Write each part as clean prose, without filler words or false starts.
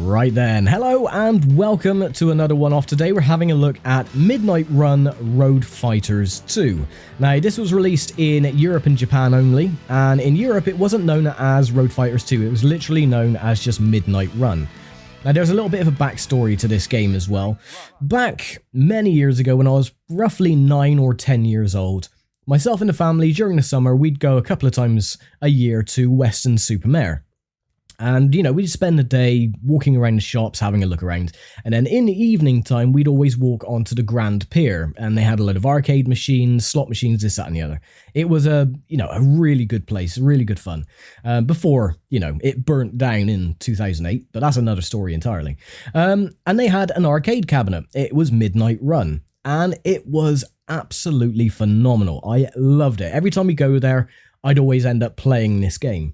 Right then, hello and welcome to another one off. Today we're having a look at Midnight Run Road Fighters 2. Now this was released in Europe and Japan only, and in Europe it wasn't known as Road Fighters 2, it was literally known as just Midnight Run. Now there's a little bit of a backstory to this game as well. Back many years ago when I was roughly 9 or 10 years old, myself and the family during the summer we'd go a couple of times a year to Weston-super-Mare. And, you know, we'd spend the day walking around the shops, having a look around. And then in the evening time, we'd always walk onto the Grand Pier. And they had a load of arcade machines, slot machines, this, that, and the other. It was a really good place, really good fun. Before, it burnt down in 2008. But that's another story entirely. And they had an arcade cabinet. It was Midnight Run. And it was absolutely phenomenal. I loved it. Every time we go there, I'd always end up playing this game.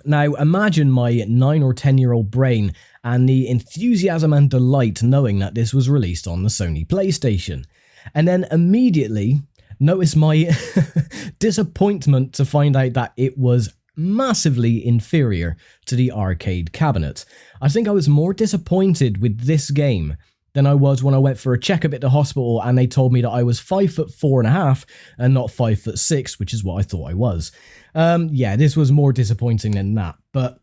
Now, imagine my 9 or 10-year-old brain and the enthusiasm and delight knowing that this was released on the Sony PlayStation. And then immediately notice my disappointment to find out that it was massively inferior to the arcade cabinet. I think I was more disappointed with this game than I was when I went for a checkup at the hospital and they told me that I was 5'4.5" and not 5'6", which is what I thought I was. Yeah, this was more disappointing than that. But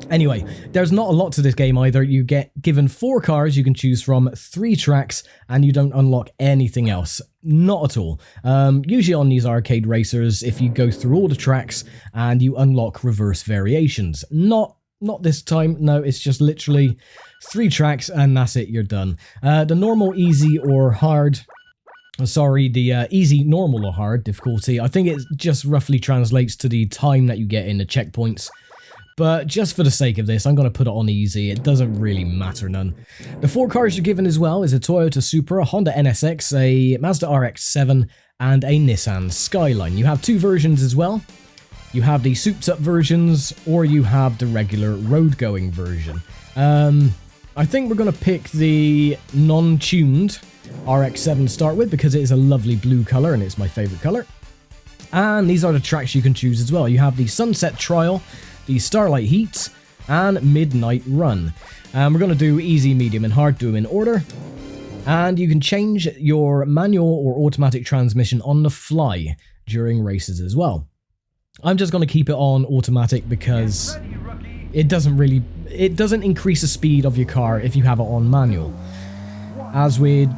anyway, there's not a lot to this game either. You get given 4 cars you can choose from, 3 tracks, and you don't unlock anything else. Not at all. Usually on these arcade racers, if you go through all the tracks and you unlock reverse variations. Not this time. No, it's just literally 3 tracks and that's it, you're done. The normal, easy, or hard... Sorry, the easy, normal, or hard difficulty, I think it just roughly translates to the time that you get in the checkpoints. But just for the sake of this, I'm going to put it on easy. It doesn't really matter none. The 4 cars you're given as well is a Toyota Supra, a Honda NSX, a Mazda RX-7, and a Nissan Skyline. You have 2 versions as well. You have the souped up versions, or you have the regular road-going version. I think we're going to pick the non-tuned RX-7 to start with because it is a lovely blue colour and it's my favourite colour. And these are the tracks you can choose as well. You have the Sunset Trial, the Starlight Heat, and Midnight Run. We're going to do easy, medium, and hard, do them in order. And you can change your manual or automatic transmission on the fly during races as well. I'm just going to keep it on automatic because it doesn't increase the speed of your car if you have it on manual. As with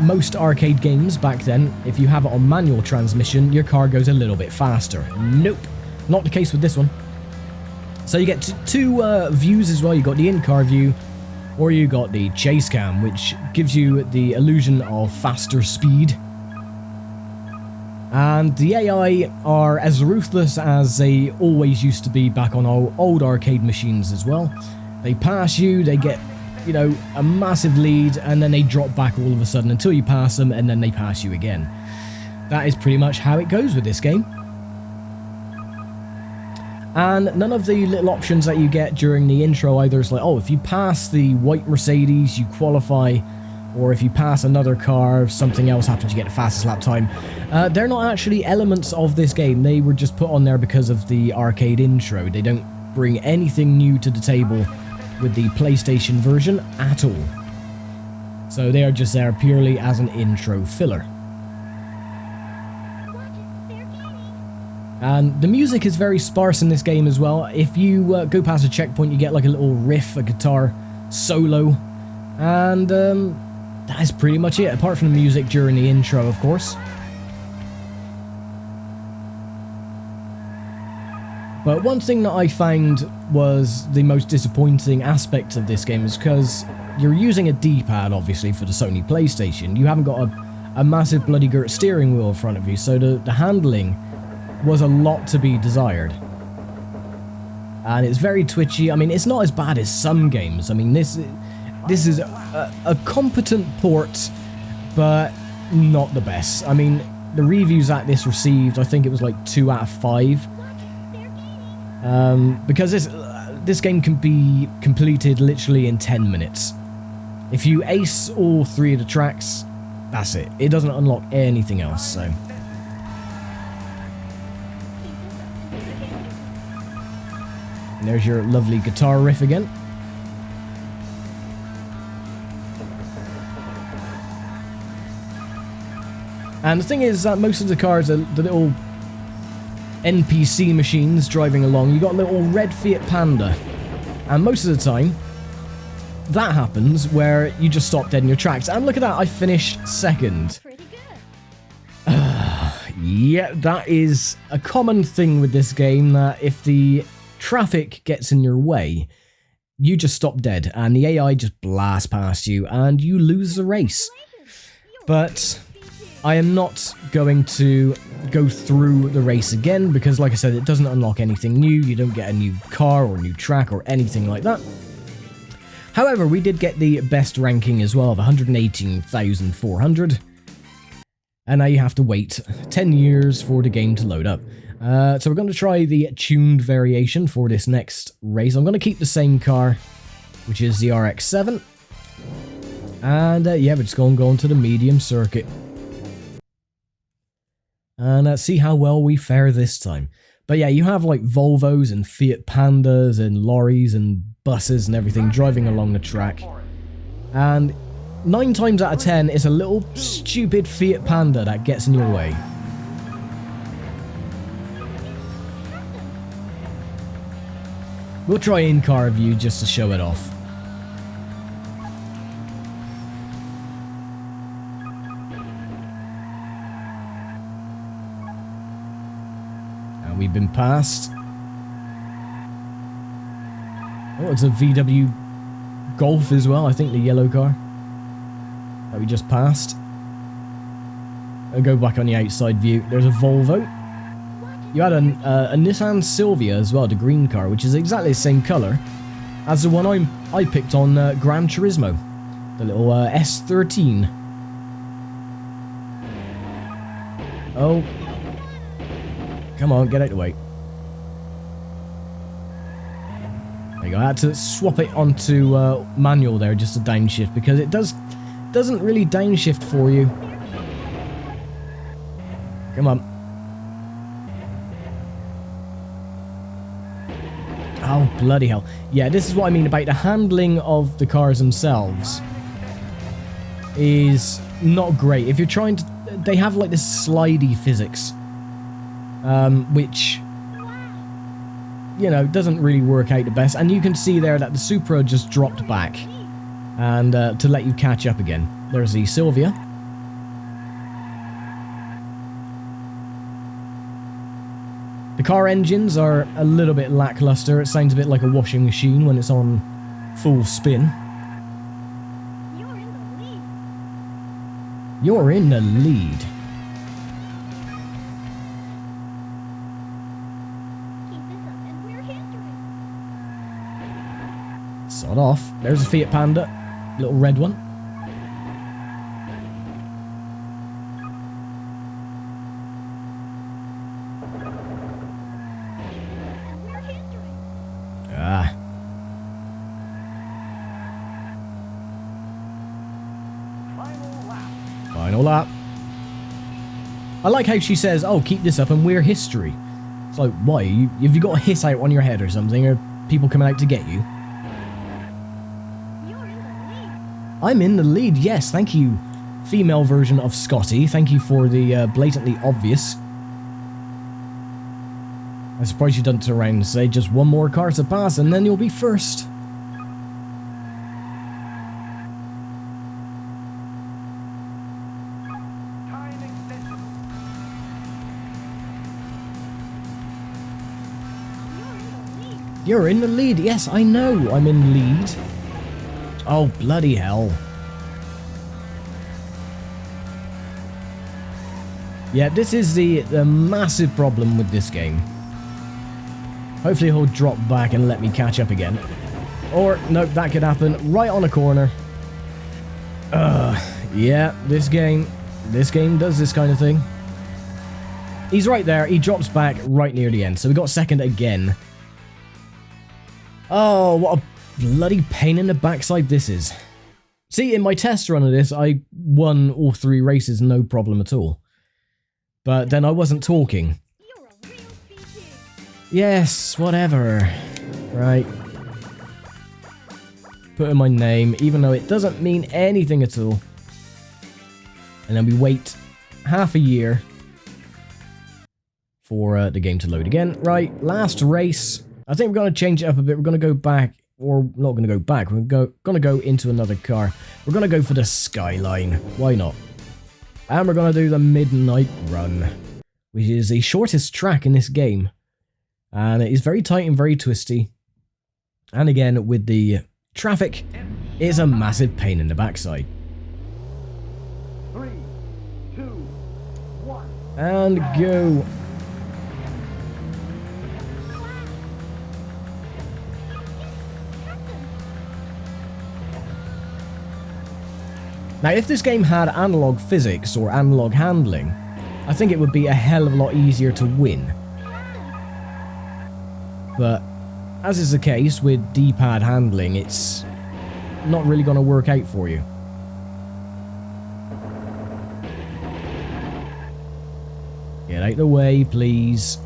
most arcade games back then, if you have it on manual transmission, your car goes a little bit faster. Nope, not the case with this one. So you get two views as well. You got the in-car view, or you got the chase cam, which gives you the illusion of faster speed. And the AI are as ruthless as they always used to be back on old arcade machines as well. They pass you, they get, a massive lead, and then they drop back all of a sudden until you pass them, and then they pass you again. That is pretty much how it goes with this game. And none of the little options that you get during the intro either is like, oh, if you pass the white Mercedes, you qualify, or if you pass another car, something else happens, you get the fastest lap time. They're not actually elements of this game. They were just put on there because of the arcade intro. They don't bring anything new to the table with the PlayStation version at all. So they are just there purely as an intro filler. And the music is very sparse in this game as well. If you go past a checkpoint, you get like a little riff, a guitar solo, and that is pretty much it, apart from the music during the intro, of course. But one thing that I found was the most disappointing aspect of this game is because you're using a D-pad, obviously, for the Sony PlayStation. You haven't got a massive bloody girt steering wheel in front of you, so the handling was a lot to be desired. And it's very twitchy. I mean, it's not as bad as some games. I mean, this is a competent port, but not the best. I mean, the reviews that this received, I think it was like 2 out of 5. Because this game can be completed literally in 10 minutes. If you ace all 3 of the tracks, that's it. It doesn't unlock anything else, so... And there's your lovely guitar riff again. And the thing is that most of the cars are the little NPC machines driving along. You got a little red Fiat Panda. And most of the time, that happens where you just stop dead in your tracks. And look at that, I finished second. Pretty good. Yeah, that is a common thing with this game, that if the traffic gets in your way, you just stop dead and the AI just blasts past you and you lose the race. But I am not going to go through the race again because, like I said, it doesn't unlock anything new. You don't get a new car or a new track or anything like that. However, we did get the best ranking as well of 118,400. And now you have to wait 10 years for the game to load up. So we're going to try the tuned variation for this next race. I'm going to keep the same car, which is the RX-7. And yeah, we're just going to go into the medium circuit. And see how well we fare this time. But yeah, you have like Volvos and Fiat Pandas and lorries and buses and everything driving along the track. And 9 times out of 10, it's a little stupid Fiat Panda that gets in your way. We'll try in-car view just to show it off. And we've been passed. Oh, it's a VW Golf as well, I think, the yellow car that we just passed. I'll go back on the outside view. There's a Volvo. You had a Nissan Silvia as well, the green car, which is exactly the same colour as the one I picked on Gran Turismo, the little S13. Oh, come on, get out of the way. There you go. I had to swap it onto manual there just to downshift because it doesn't really downshift for you. Come on. Oh, bloody hell. Yeah, this is what I mean about the handling of the cars themselves is not great. If you're trying to... They have like this slidey physics, which, you know, doesn't really work out the best. And you can see there that the Supra just dropped back and to let you catch up again. There's the Silvia. The car engines are a little bit lackluster. It sounds a bit like a washing machine when it's on full spin. You're in the lead. You're in the lead. Keep this up and we're history. Sod off. There's a Fiat Panda. Little red one. And we're history. Ah. Final lap. I like how she says, oh, keep this up and we're history. It's like, why? Have you got a hit out on your head or something? Or people coming out to get you? You're in the lead. I'm in the lead, yes, thank you, female version of Scotty. Thank you for the blatantly obvious. I'm surprised you didn't turn around and say just one more car to pass and then you'll be first. You're in the lead. You're in the lead, yes, I know I'm in the lead. Oh, bloody hell. Yeah, this is the massive problem with this game. Hopefully he'll drop back and let me catch up again. Or, nope, that could happen right on a corner. Yeah, this game does this kind of thing. He's right there, he drops back right near the end, so we got second again. Oh, what a bloody pain in the backside this is. See, in my test run of this, I won all 3 races, no problem at all. But then I wasn't talking. You're a real CT. Yes, whatever. Right. Put in my name, even though it doesn't mean anything at all. And then we wait half a year for the game to load again. Right, last race. I think we're going to change it up a bit. We're going to go back, or not going to go back. We're going to go into another car. We're going to go for the Skyline. Why not? And we're going to do the Midnight Run, which is the shortest track in this game. And it is very tight and very twisty. And again, with the traffic, it's a massive pain in the backside. 3, 2, 1. And go. Now, if this game had analog physics or analog handling, I think it would be a hell of a lot easier to win. But, as is the case with D-pad handling, it's not really going to work out for you. Get out the way, please.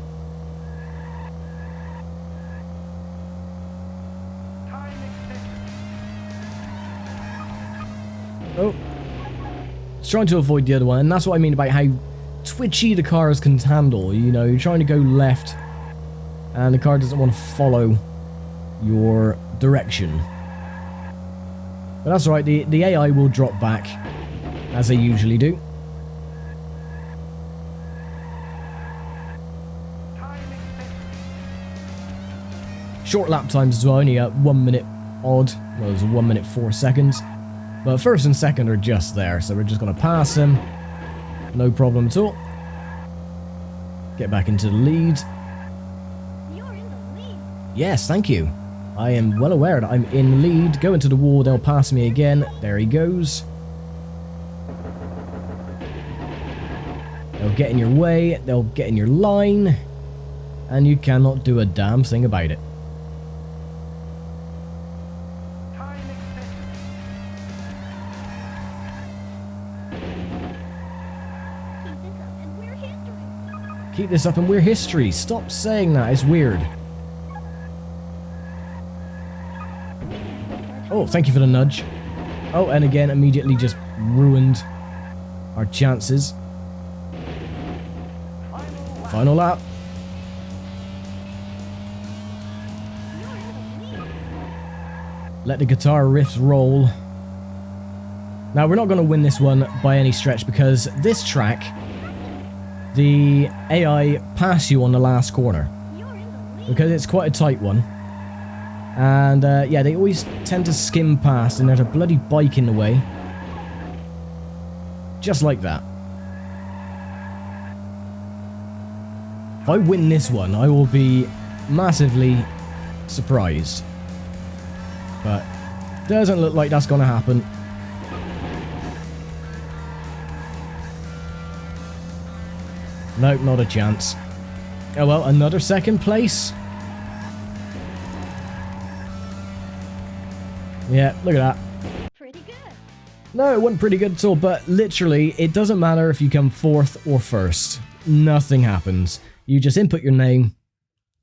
Oh. It's trying to avoid the other one, and that's what I mean about how twitchy the cars can handle. You know, you're trying to go left, and the car doesn't want to follow your direction. But that's alright, the AI will drop back, as they usually do. Short lap times as well, only at 1 minute odd. Well, it was 1 minute 4 seconds. But first and second are just there, so we're just going to pass them. No problem at all. Get back into the lead. You're in the lead. Yes, thank you. I am well aware that I'm in the lead. Go into the wall, they'll pass me again. There he goes. They'll get in your way, they'll get in your line, and you cannot do a damn thing about it. Keep this up and we're history. Keep this up and we're history. Stop saying that, it's weird. Oh, thank you for the nudge. Oh, and again, immediately just ruined our chances. Final lap. You're in the lead. Let the guitar riffs roll. Now, we're not going to win this one by any stretch because this track, the AI pass you on the last corner You're in the lead. because it's quite a tight one. And yeah, they always tend to skim past and there's a bloody bike in the way. Just like that. If I win this one, I will be massively surprised. But doesn't look like that's going to happen. Nope, not a chance. Oh well, another second place. Yeah, look at that. Pretty good. No, it wasn't pretty good at all, but literally, it doesn't matter if you come 4th or 1st. Nothing happens. You just input your name,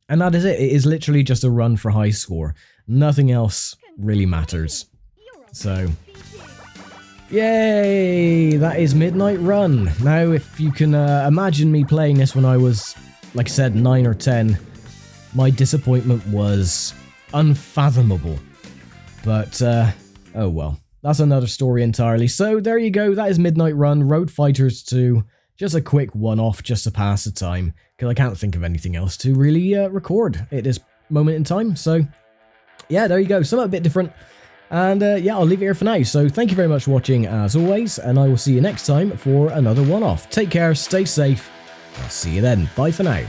and that is it. It is literally just a run for high score. Nothing else really matters. You're a So, PT. yay! That is Midnight Run. Now, if you can imagine me playing this when I was, like I said, 9 or 10, my disappointment was unfathomable. But, oh well. That's another story entirely. So, there you go. That is Midnight Run, Road Fighters 2. Just a quick one-off, just to pass the time. Because I can't think of anything else to really record at this moment in time. So, yeah, there you go. Something a bit different. And, yeah, I'll leave it here for now. So, thank you very much for watching, as always. And I will see you next time for another one-off. Take care, stay safe. I'll see you then. Bye for now.